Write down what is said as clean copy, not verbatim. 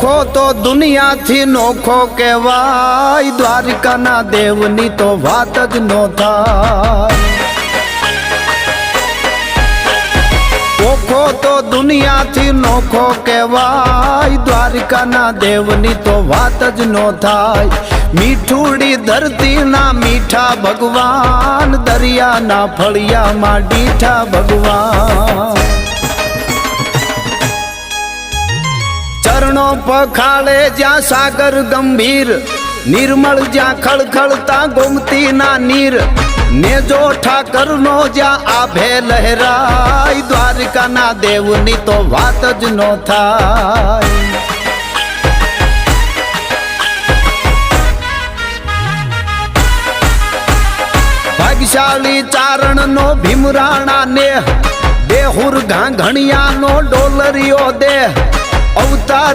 ઓખો તો દુનિયાથી નોખો કહેવાય, દ્વારિકાના દેવની તો વાત જ નો થાય. ઓખો તો દુનિયાથી નોખો કહેવાય, દ્વારિકાના દેવની તો વાત જ નો થાય. મીઠુડી ધરતીના મીઠા ભગવાન, દરિયાના ફળિયામાં ડીઠા ભગવાન. ચરણો પખાળે જ્યાં સાગર ગંભીર, નિર્મળ જ્યાં ખળખળતા ગોમતીના નીર, નેજો ઠાકરનો જ્યાં આભે લહેરાય, દ્વારિકાના દેવની તો વાત જ નો થાય. ભાગ્યશાળી ચારણનો ભીમરાણા નેહ, બેહુર ઘાંઘણિયાનો ડોલરિયો દેહ, અવતાર